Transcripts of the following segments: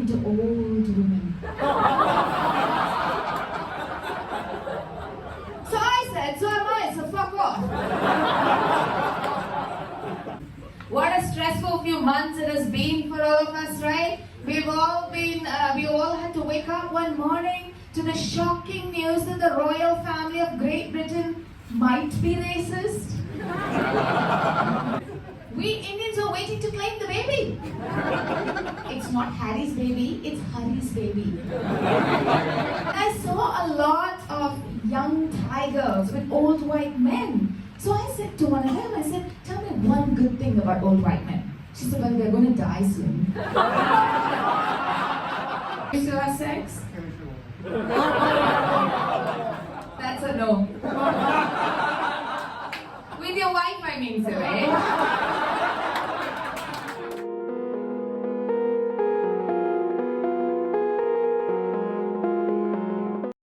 into old women. So I said, so am I, so fuck off. What a stressful few months it has been for all of us, right? We all had to wake up one morning to the shocking news that the royal family of Great Britain might be racist. We Indians are waiting to claim the baby. It's not Harry's baby, it's Hari's baby. I saw a lot of young tigers with old white men. So I said to one of them, I said, tell me one good thing about old white men. She said, well, they're going to die soon. You still have sex? That's a no. With your wife, I mean, so, eh?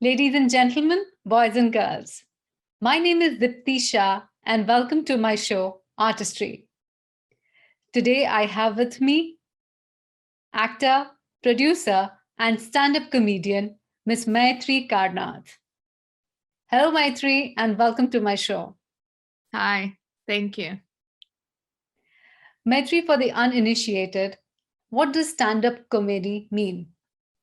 Ladies and gentlemen, boys and girls, my name is Diptii Shah and welcome to my show, Artistry. Today I have with me actor, producer and stand-up comedian, Miss Maitreyi Karnath. Hello Maitreyi and welcome to my show. Hi, thank you. Maitreyi, for the uninitiated, what does stand-up comedy mean?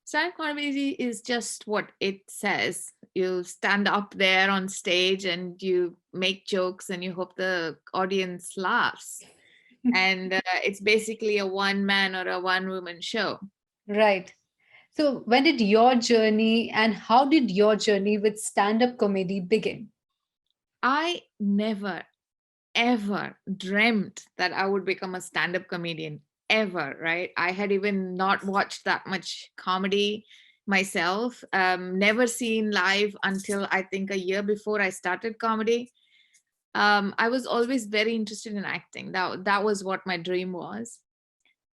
Stand-up comedy is just what it says. You stand up there on stage and you make jokes and you hope the audience laughs. And it's basically a one-man or a one-woman show. Right. So when did your journey and how did your journey with stand-up comedy begin? I never, ever dreamt that I would become a stand-up comedian. Ever, right? I had even not watched that much comedy myself, never seen live until I think a year before I started comedy. I was always very interested in acting. That was what my dream was.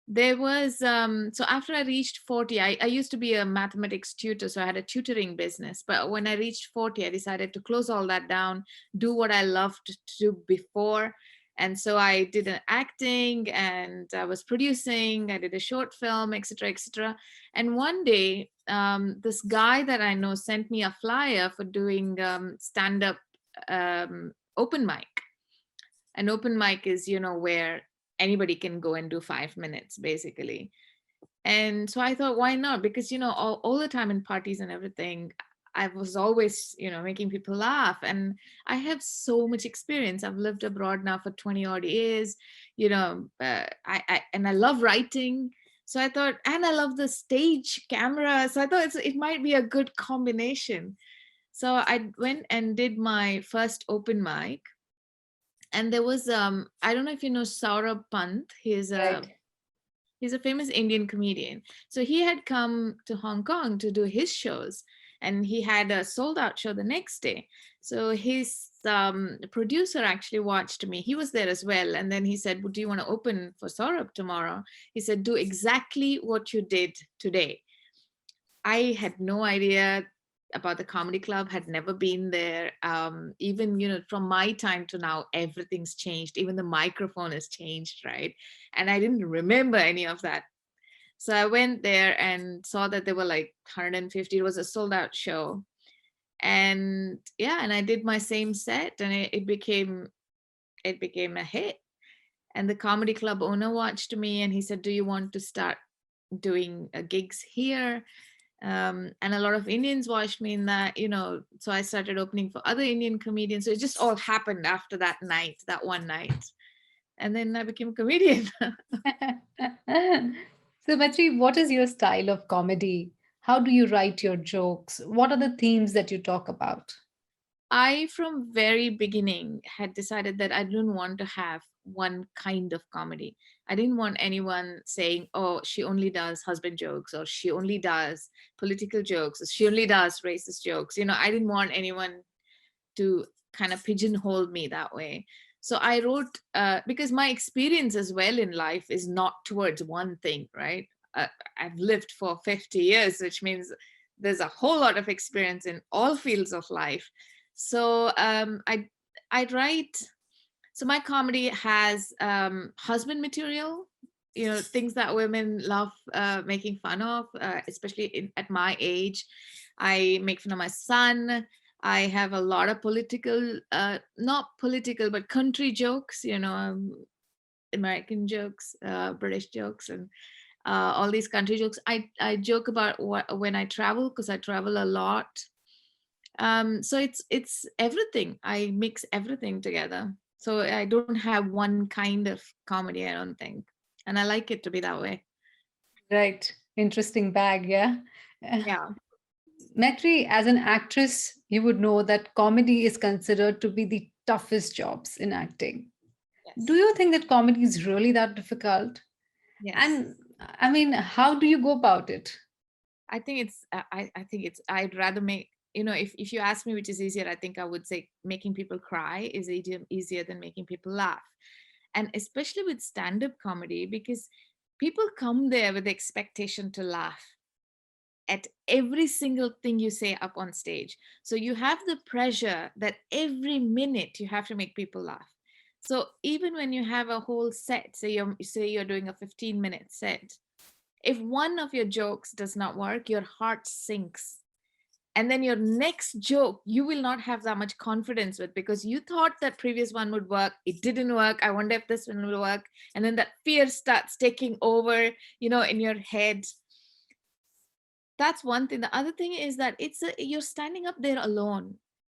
There was, so after I reached 40, I used to be a mathematics tutor, so I had a tutoring business. But when I reached 40, I decided to close all that down, do what I loved to do before. And so I did an acting and I was producing, I did a short film, etc., etc. And one day, this guy that I know sent me a flyer for doing stand-up open mic. An open mic is, where anybody can go and do 5 minutes, basically. And so I thought, why not? Because, all the time in parties and everything, I was always, making people laugh. And I have so much experience. I've lived abroad now for 20 odd years, I love writing. So I thought, and I love the stage camera. So I thought it might be a good combination. So I went and did my first open mic. And there was, I don't know if you know Saurabh Pant. He's a famous Indian comedian. So he had come to Hong Kong to do his shows. And he had a sold out show the next day. So his producer actually watched me. He was there as well. And then he said, well, do you want to open for Saurabh tomorrow? He said, do exactly what you did today. I had no idea about the comedy club, had never been there. Even, from my time to now, everything's changed. Even the microphone has changed, right? And I didn't remember any of that. So I went there and saw that there were like 150. It was a sold out show. And yeah, and I did my same set and it became a hit. And the comedy club owner watched me and he said, do you want to start doing gigs here? And a lot of Indians watched me in that, so I started opening for other Indian comedians. So it just all happened after that one night. And then I became a comedian. So Maitreyi, what is your style of comedy? How do you write your jokes? What are the themes that you talk about? I, from very beginning, had decided that I didn't want to have one kind of comedy. I didn't want anyone saying, oh, she only does husband jokes, or she only does political jokes, or she only does racist jokes. I didn't want anyone to kind of pigeonhole me that way. So I wrote, because my experience as well in life is not towards one thing, right? I've lived for 50 years, which means there's a whole lot of experience in all fields of life. So I write, so my comedy has husband material, things that women love making fun of, especially at my age. I make fun of my son. I have a lot of political, not political, but country jokes, American jokes, British jokes, and all these country jokes. I joke about when I travel, because I travel a lot. So it's everything. I mix everything together. So I don't have one kind of comedy, I don't think. And I like it to be that way. Right. Interesting bag, yeah. Yeah. Maitreyi, as an actress, you would know that comedy is considered to be the toughest jobs in acting. Do Yes. you think that comedy is really that difficult? Yes. And I mean, how do you go about it? I think it's I think it's I'd rather make, if you ask me which is easier, I think I would say making people cry is easier than making people laugh. And especially with stand-up comedy, because people come there with the expectation to laugh at every single thing you say up on stage. So you have the pressure that every minute you have to make people laugh. So even when you have a whole set, say you're doing a 15-minute set, if one of your jokes does not work, your heart sinks. And then your next joke, you will not have that much confidence with, because you thought that previous one would work. It didn't work. I wonder if this one will work. And then that fear starts taking over, in your head. That's one thing. The other thing is that you're standing up there alone.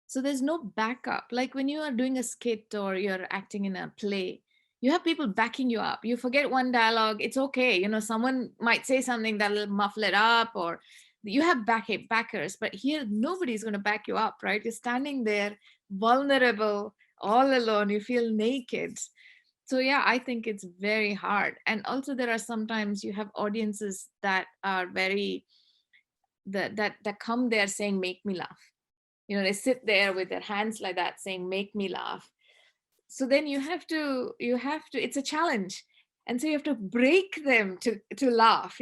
So there's no backup. Like when you are doing a skit or you're acting in a play, you have people backing you up. You forget one dialogue, it's okay. Someone might say something that'll muffle it up, or you have backers. But here, nobody's going to back you up, right? You're standing there vulnerable, all alone. You feel naked. So yeah, I think it's very hard. And also there are sometimes you have audiences that are very that come there saying, make me laugh. They sit there with their hands like that saying, make me laugh. So then you have to it's a challenge. And so you have to break them to laugh,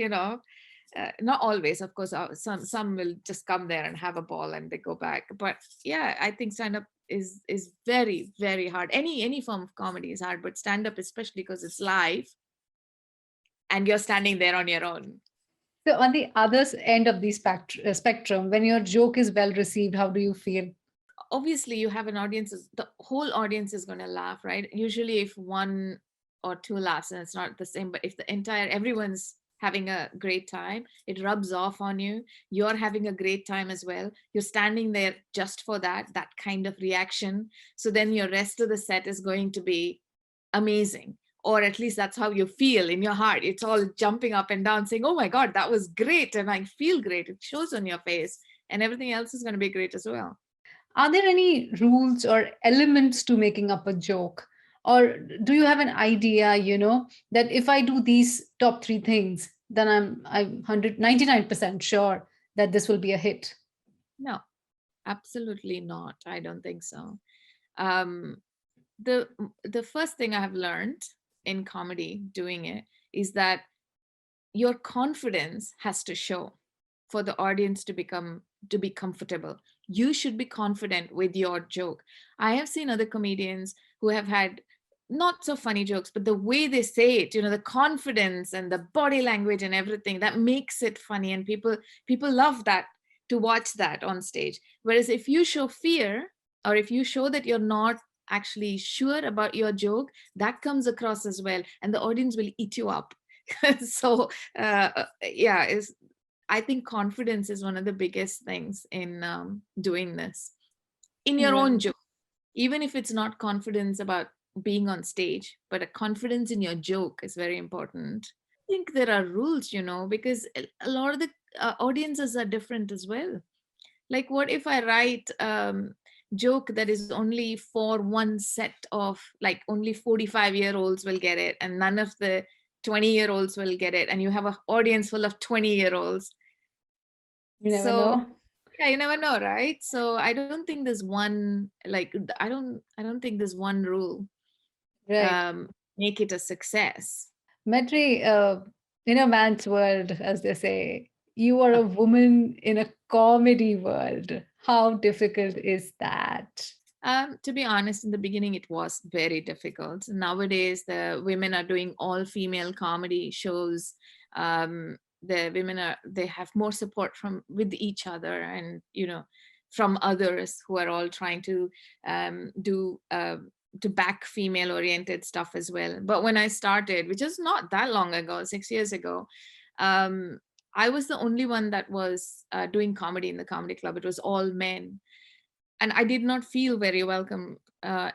not always, of course. Some will just come there and have a ball and they go back. But yeah, I think stand-up is very, very hard. Any form of comedy is hard, but stand-up especially, because it's live and you're standing there on your own. So on the other end of the spectrum, when your joke is well received, how do you feel? Obviously you have an audience, the whole audience is going to laugh, right? Usually if one or two laughs, and it's not the same, but if everyone's having a great time, it rubs off on you. You're having a great time as well. You're standing there just for that kind of reaction. So then your rest of the set is going to be amazing, or at least that's how you feel in your heart. It's all jumping up and down saying, oh my God, that was great. And I feel great. It shows on your face, and everything else is going to be great as well. Are there any rules or elements to making up a joke? Or do you have an idea, that if I do these top 3 things, then I'm 99% sure that this will be a hit? No, absolutely not. I don't think so. The first thing I have learned in comedy doing it is that your confidence has to show for the audience to be comfortable. You should be confident with your joke. I have seen other comedians who have had not so funny jokes, but the way they say it, the confidence and the body language and everything, that makes it funny. And people love that, to watch that on stage. Whereas if you show fear, or if you show that you're not actually sure about your joke, that comes across as well, and the audience will eat you up. So yeah, I think confidence is one of the biggest things in doing this in your own joke, even if it's not confidence about being on stage, but a confidence in your joke is very important. I think there are rules, because a lot of the audiences are different as well. Like, what if I write joke that is only for one set of, like, only 45-year-olds will get it, and none of the 20-year-olds will get it, and you have an audience full of 20-year-olds. You never know. Yeah, you never know, right? So I don't think there's one, like, I don't think there's one rule. Right. Make it a success. Maitreyi, in a man's world, as they say, you are a woman in a comedy world. How difficult is that? To be honest, in the beginning, it was very difficult. Nowadays, the women are doing all female comedy shows. The women they have more support from with each other, and from others who are all trying to do to back female oriented stuff as well. But when I started, which is not that long ago, 6 years ago, um, I was the only one that was doing comedy in the comedy club. It was all men, and I did not feel very welcome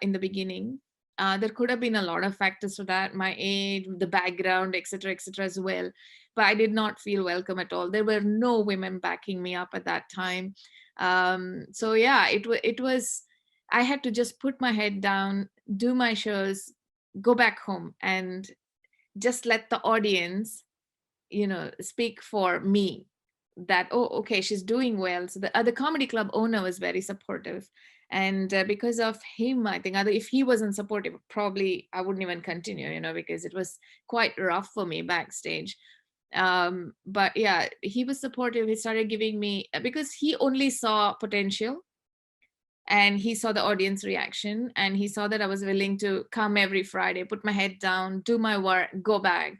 in the beginning. There could have been a lot of factors to that, my age, the background, etc., as well. But I did not feel welcome at all. There were no women backing me up at that time. So yeah, it was. I had to just put my head down, do my shows, go back home, and just let the audience speak for me, that oh, okay, she's doing well. So the other comedy club owner was very supportive, and because of him, I think, if he wasn't supportive, probably I wouldn't even continue, because it was quite rough for me backstage. But yeah, he was supportive. He started giving me, because he only saw potential, and he saw the audience reaction, and he saw that I was willing to come every Friday, put my head down, do my work, go back.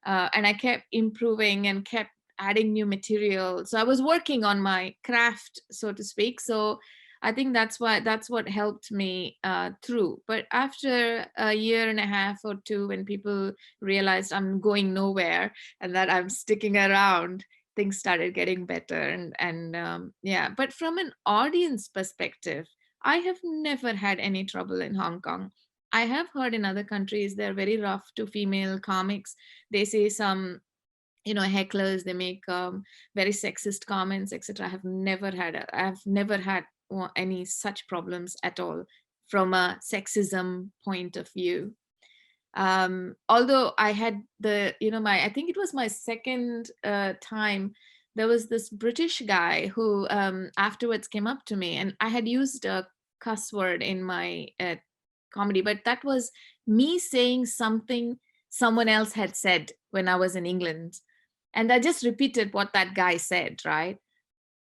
And I kept improving and kept adding new material. So I was working on my craft, so to speak. So I think that's what helped me through. But after a year and a half or two, when people realized I'm going nowhere and that I'm sticking around, things started getting better. And yeah, but from an audience perspective, I have never had any trouble in Hong Kong. I have heard in other countries they're very rough to female comics. They say some hecklers, they make very sexist comments, etc. I have never had any such problems at all from a sexism point of view. Although I had I think it was my second time, there was this British guy who afterwards came up to me, and I had used a cuss word in my comedy, but that was me saying something someone else had said when I was in England, and I just repeated what that guy said, right?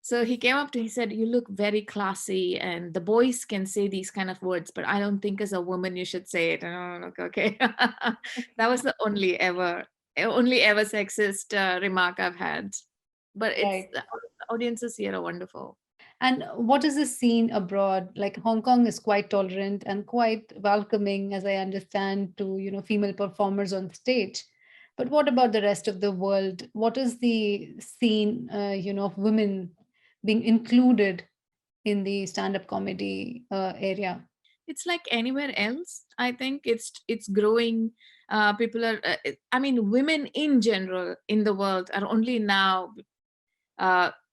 So he came up to, he said, "You look very classy, and the boys can say these kind of words, but I don't think as a woman you should say it." And I'm like, okay. That was the only ever sexist remark I've had. But it's Right. the audiences here are wonderful. And what is the scene abroad? Like Hong Kong is quite tolerant and quite welcoming, as I understand, to female performers on stage. But what about the rest of the world? What is the scene, of women being included in the stand-up comedy area? It's like anywhere else. I think it's growing. People are. I mean, women in general in the world are only now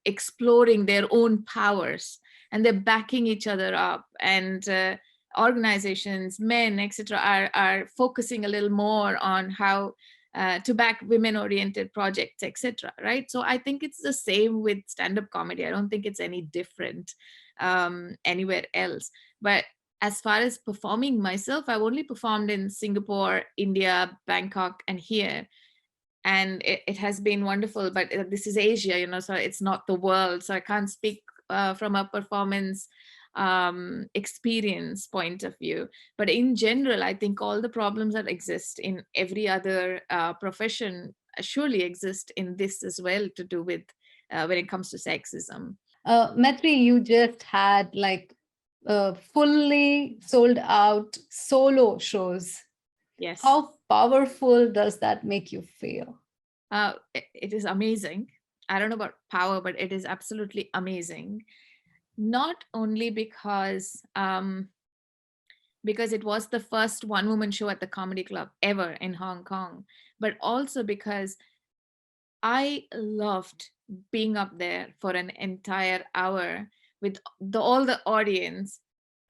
exploring their own powers, and they're backing each other up, and organizations, men, etc., are focusing a little more on how to back women oriented projects, etc., right? So I think it's the same with stand-up comedy. I don't think it's any different anywhere else. But as far as performing myself, I've only performed in Singapore, India, Bangkok, and here, and it has been wonderful. But this is Asia, so it's not the world, so I can't speak from a performance experience point of view. But in general, I think all the problems that exist in every other profession surely exist in this as well, to do with when it comes to sexism. Maitreyi, you just had like fully sold out solo shows. Yes. How powerful does that make you feel? It is amazing. I don't know about power, but it is absolutely amazing. Not only because it was the first one woman show at the comedy club ever in Hong Kong, but also because I loved being up there for an entire hour with all the audience.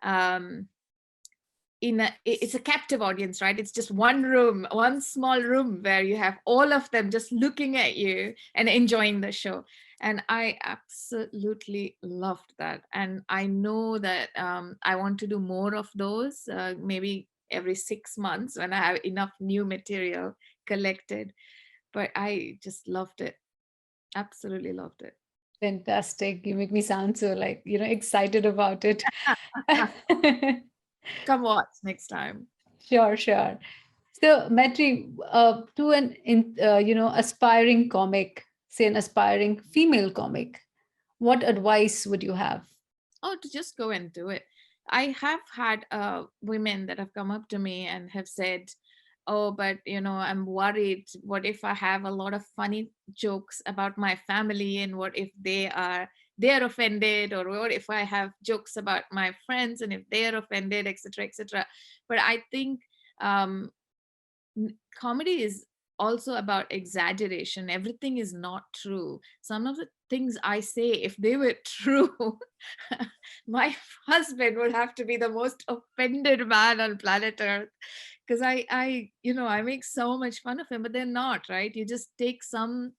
Um, it's a captive audience, right? It's just one room, one small room, where you have all of them just looking at you and enjoying the show. And I absolutely loved that, and I know that I want to do more of those, maybe every 6 months when I have enough new material collected. But I just loved it, absolutely loved it. Fantastic. You make me sound so like, excited about it. Come watch next time. Sure, sure. So, Maitri, to aspiring comic, say an aspiring female comic, what advice would you have? Oh, to just go and do it. I have had women that have come up to me and have said, oh, but I'm worried, what if I have a lot of funny jokes about my family, and what if they're offended, or what if I have jokes about my friends and if they're offended, etc., etc. But I think um, comedy is also about exaggeration. Everything is not true. Some of the things I say, if they were true, my husband would have to be the most offended man on planet Earth, because I make so much fun of him, but they're not, right? You just take some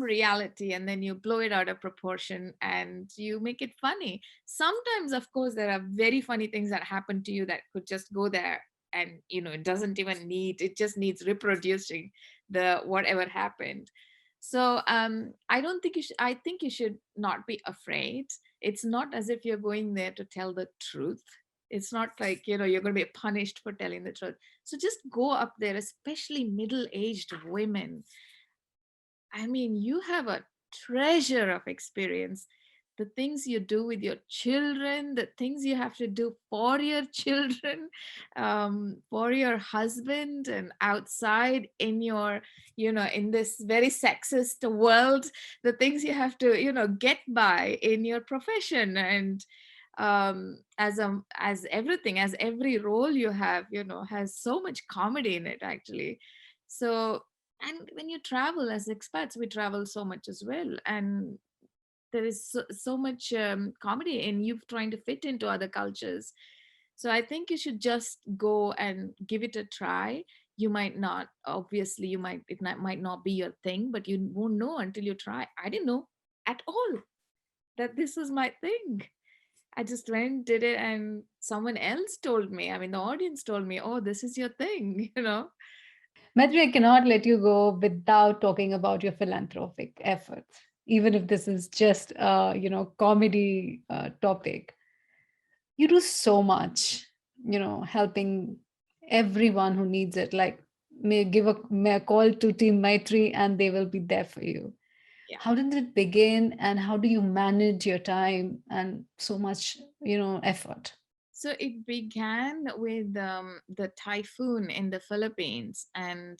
reality and then you blow it out of proportion and you make it funny. Sometimes, of course, there are very funny things that happen to you that could just go there, and it doesn't even need, it just needs reproducing the whatever happened. So I don't think you should, I think you should not be afraid. It's not as if you're going there to tell the truth. It's not like you're going to be punished for telling the truth. So just go up there, especially middle-aged women. I mean, you have a treasure of experience. The things you do with your children, the things you have to do for your children, for your husband, and outside in your, in this very sexist world, the things you have to, get by in your profession, and as everything, as every role you have, has so much comedy in it, actually. So, and when you travel as expats, we travel so much as well, and there is so much comedy in you trying to fit into other cultures. So I think you should just go and give it a try. You might not, obviously, might not be your thing, but you won't know until you try. I didn't know at all that this was my thing. I just went, did it, and someone else told me. I mean, the audience told me, oh, this is your thing, Maitri, I cannot let you go without talking about your philanthropic efforts, even if this is just comedy topic. You do so much, helping everyone who needs it. Like, may a call to Team Maitri and they will be there for you. Yeah. How did it begin, and how do you manage your time and so much, effort? So it began with the typhoon in the Philippines, and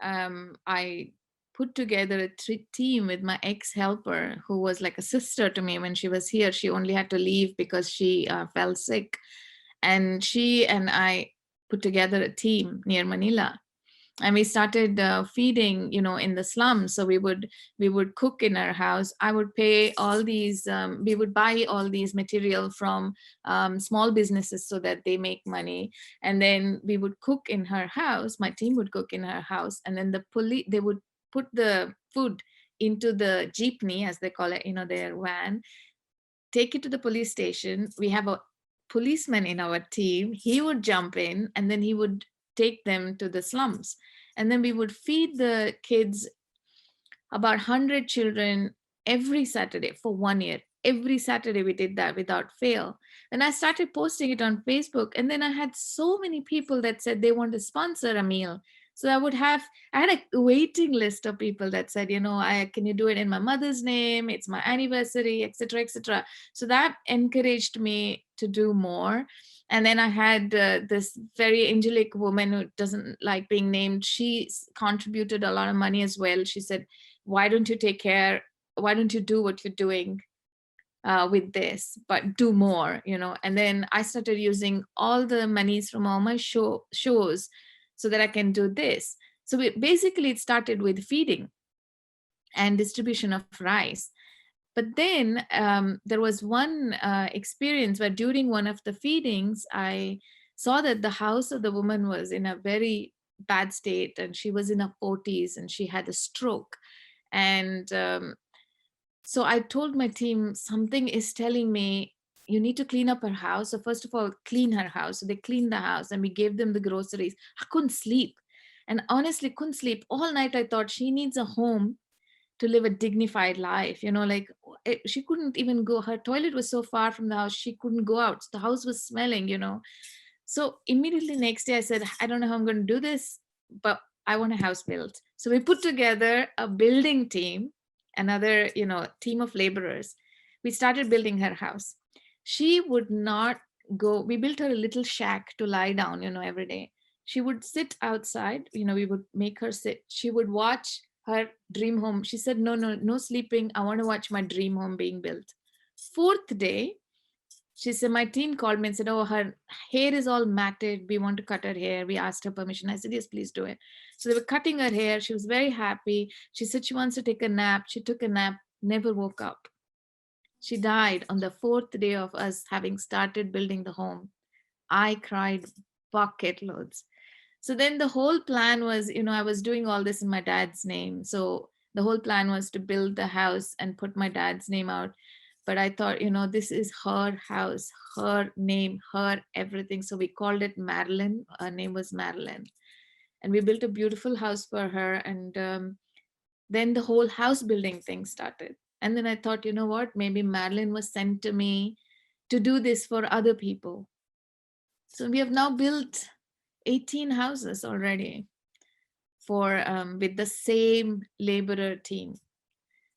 I put together a team with my ex-helper, who was like a sister to me when she was here. She only had to leave because she fell sick, and she and I put together a team near Manila, and we started feeding, in the slums. So we would cook in our house. I would pay all these, we would buy all these material from small businesses so that they make money, and then we would cook in her house. My team would cook in her house, and then the police, they would put the food into the jeepney, as they call it, their van, take it to the police station. We have a policeman in our team. He would jump in, and then he would take them to the slums. And then we would feed the kids, about 100 children, every Saturday for 1 year. Every Saturday we did that without fail. And I started posting it on Facebook. And then I had so many people that said they want to sponsor a meal. So I had a waiting list of people that said, can you do it in my mother's name? It's my anniversary, etc., etc. So that encouraged me to do more. And then I had this very angelic woman who doesn't like being named. She contributed a lot of money as well. She said, why don't you do what you're doing with this, but do more, And then I started using all the monies from all my shows so that I can do this. So basically it started with feeding and distribution of rice. But then there was one experience where during one of the feedings, I saw that the house of the woman was in a very bad state, and she was in her 40s and she had a stroke. And so I told my team, something is telling me you need to clean up her house. So first of all, clean her house. So they cleaned the house, and we gave them the groceries. I couldn't sleep. And honestly, couldn't sleep all night. I thought she needs a home to live a dignified life. Like, she couldn't even go. Her toilet was so far from the house, she couldn't go out. The house was smelling, So immediately next day I said, I don't know how I'm going to do this, but I want a house built. So we put together a building team, another, team of laborers. We started building her house. She would not go. We built her a little shack to lie down, every day. She would sit outside, we would make her sit. She would watch her dream home. She said, no sleeping. I want to watch my dream home being built. Fourth day, she said, my team called me and said, oh, her hair is all matted. We want to cut her hair. We asked her permission. I said, yes, please do it. So they were cutting her hair. She was very happy. She said she wants to take a nap. She took a nap, never woke up. She died on the fourth day of us having started building the home. I cried bucket loads. So then the whole plan was, I was doing all this in my dad's name. So the whole plan was to build the house and put my dad's name out. But I thought, this is her house, her name, her everything. So we called it Madeline. Her name was Madeline. And we built a beautiful house for her. And then the whole house building thing started. And then I thought, you know what, maybe Madeline was sent to me to do this for other people. So we have now built 18 houses already for with the same laborer team.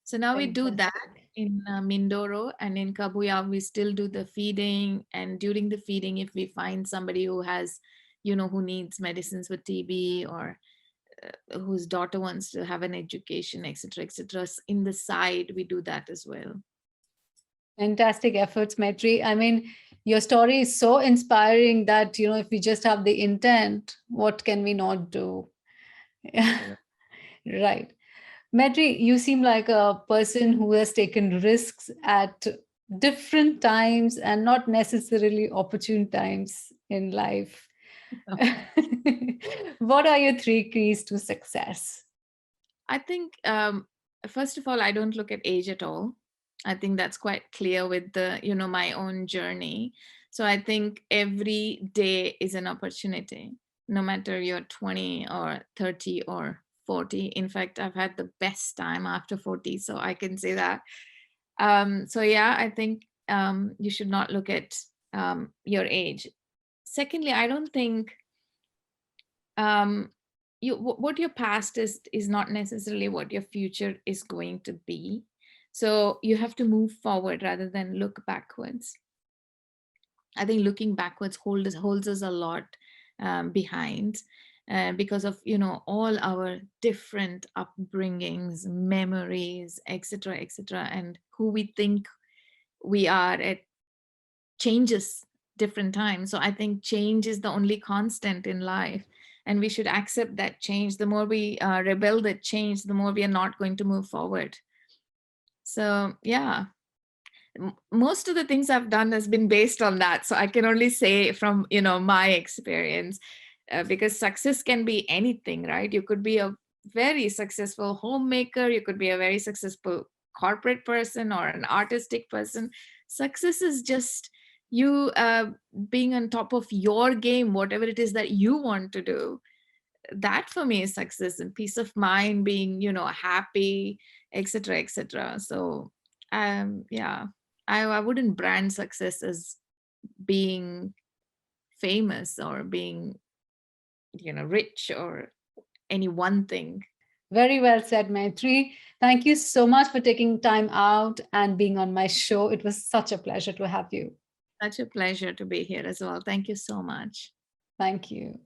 So now we do that in Mindoro, and in Kabuya, we still do the feeding. And during the feeding, if we find somebody who has, who needs medicines for TB, or whose daughter wants to have an education, etc., in the side, we do that as well. Fantastic efforts, Maitreyi. I mean, your story is so inspiring that, if we just have the intent, what can we not do? Right. Maitreyi, you seem like a person who has taken risks at different times and not necessarily opportune times in life. What are your 3 keys to success? I think, first of all, I don't look at age at all. I think that's quite clear with the, my own journey. So I think every day is an opportunity, no matter you're 20 or 30 or 40. In fact, I've had the best time after 40, so I can say that. So yeah, I think you should not look at your age. Secondly, I don't think what your past is not necessarily what your future is going to be. So you have to move forward rather than look backwards. I think looking backwards holds us a lot behind because of all our different upbringings, memories, etc., and who we think we are at changes different times. So I think change is the only constant in life, and we should accept that change. The more we rebel at change, the more we are not going to move forward. So yeah, most of the things I've done has been based on that. So I can only say from my experience, because success can be anything, right? You could be a very successful homemaker, you could be a very successful corporate person or an artistic person. Success is just you being on top of your game, whatever it is that you want to do. That for me is success, and peace of mind, being happy, etc. So yeah, I wouldn't brand success as being famous or being rich or any one thing. Very well said, Maitreyi. Thank you so much for taking time out and being on my show. It was such a pleasure to have you. Such a pleasure to be here as well. Thank you so much. Thank you.